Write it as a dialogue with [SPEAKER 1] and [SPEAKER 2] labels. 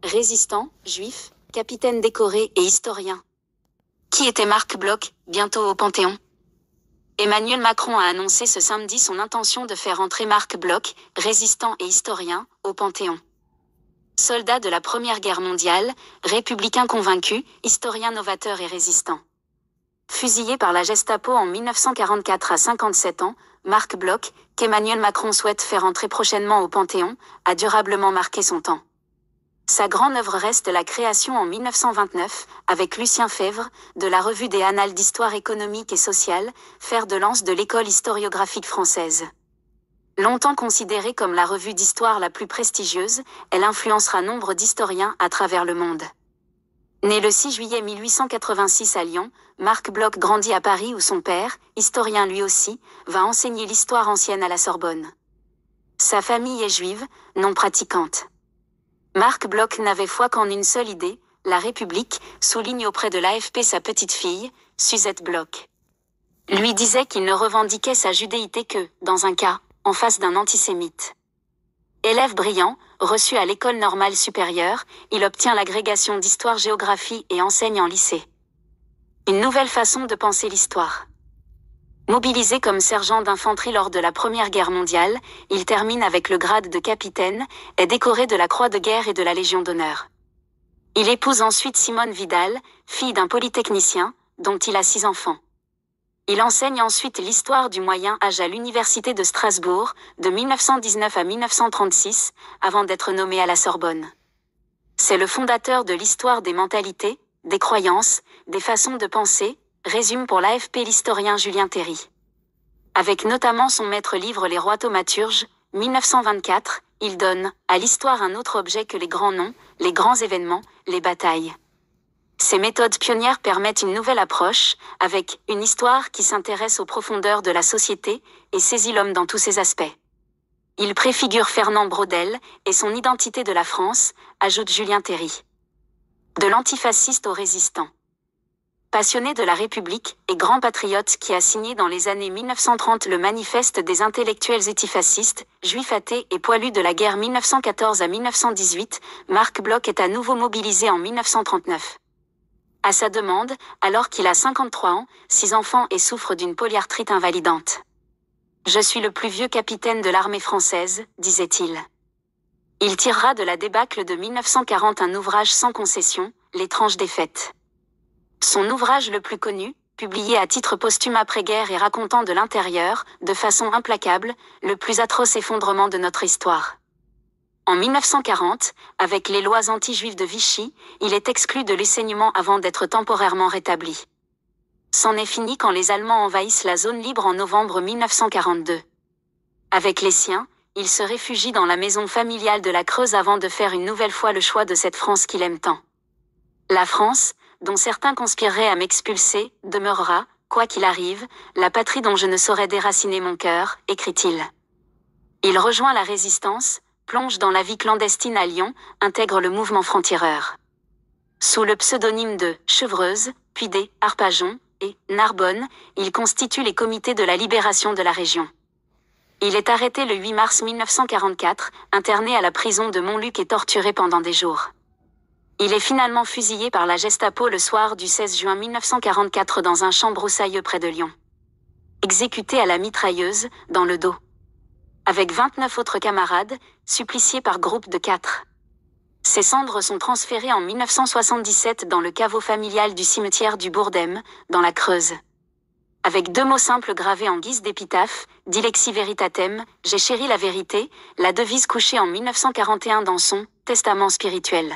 [SPEAKER 1] résistant, juif, capitaine décoré et historien. Qui était Marc Bloch, bientôt au Panthéon? Emmanuel Macron a annoncé ce samedi son intention de faire entrer Marc Bloch, résistant et historien, au Panthéon. Soldat de la Première Guerre mondiale, républicain convaincu, historien novateur et résistant. Fusillé par la Gestapo en 1944 à 57 ans, Marc Bloch, qu'Emmanuel Macron souhaite faire entrer prochainement au Panthéon, a durablement marqué son temps. Sa grande œuvre reste la création en 1929, avec Lucien Febvre, de la Revue des Annales d'histoire économique et sociale, fer de lance de l'école historiographique française. Longtemps considérée comme la revue d'histoire la plus prestigieuse, elle influencera nombre d'historiens à travers le monde. Né le 6 juillet 1886 à Lyon, Marc Bloch grandit à Paris où son père, historien lui aussi, va enseigner l'histoire ancienne à la Sorbonne. Sa famille est juive, non pratiquante. Marc Bloch n'avait foi qu'en une seule idée, la République, souligne auprès de l'AFP sa petite-fille, Suzette Bloch. Lui disait qu'il ne revendiquait sa judéité que, dans un cas, en face d'un antisémite. Élève brillant, reçu à l'école normale supérieure, il obtient l'agrégation d'histoire-géographie et enseigne en lycée. Une nouvelle façon de penser l'histoire. Mobilisé comme sergent d'infanterie lors de la Première Guerre mondiale, il termine avec le grade de capitaine, est décoré de la Croix de guerre et de la Légion d'honneur. Il épouse ensuite Simone Vidal, fille d'un polytechnicien, dont il a 6 enfants. Il enseigne ensuite l'histoire du Moyen Âge à l'Université de Strasbourg, de 1919 à 1936, avant d'être nommé à la Sorbonne. C'est le fondateur de l'histoire des mentalités, des croyances, des façons de penser, résume pour l'AFP l'historien Julien Terry. Avec notamment son maître livre Les Rois thaumaturges, 1924, il donne à l'histoire un autre objet que les grands noms, les grands événements, les batailles. Ces méthodes pionnières permettent une nouvelle approche, avec une histoire qui s'intéresse aux profondeurs de la société et saisit l'homme dans tous ses aspects. Il préfigure Fernand Braudel et son identité de la France, ajoute Julien Terry. De l'antifasciste au résistant. Passionné de la République et grand patriote qui a signé dans les années 1930 le manifeste des intellectuels antifascistes, juifs athées et poilus de la guerre 1914 à 1918, Marc Bloch est à nouveau mobilisé en 1939. À sa demande, alors qu'il a 53 ans, 6 enfants et souffre d'une polyarthrite invalidante. « Je suis le plus vieux capitaine de l'armée française », disait-il. Il tirera de la débâcle de 1940 un ouvrage sans concession, L'étrange défaite. Son ouvrage le plus connu, publié à titre posthume après-guerre et racontant de l'intérieur, de façon implacable, le plus atroce effondrement de notre histoire. En 1940, avec les lois anti-juives de Vichy, il est exclu de l'enseignement avant d'être temporairement rétabli. C'en est fini quand les Allemands envahissent la zone libre en novembre 1942. Avec les siens, il se réfugie dans la maison familiale de la Creuse avant de faire une nouvelle fois le choix de cette France qu'il aime tant. La France, dont certains conspireraient à m'expulser, demeurera, quoi qu'il arrive, la patrie dont je ne saurais déraciner mon cœur, écrit-il. Il rejoint la résistance, plonge dans la vie clandestine à Lyon, intègre le mouvement franc-tireur. Sous le pseudonyme de Chevreuse, puis des Arpajon et Narbonne, il constitue les comités de la libération de la région. Il est arrêté le 8 mars 1944, interné à la prison de Montluc et torturé pendant des jours. Il est finalement fusillé par la Gestapo le soir du 16 juin 1944 dans un champ broussailleux près de Lyon. Exécuté à la mitrailleuse, dans le dos. Avec 29 autres camarades, suppliciés par groupe de 4. Ses cendres sont transférées en 1977 dans le caveau familial du cimetière du Bourdem, dans la Creuse. Avec 2 mots simples gravés en guise d'épitaphe, Dilexi Veritatem, j'ai chéri la vérité, la devise couchée en 1941 dans son testament spirituel.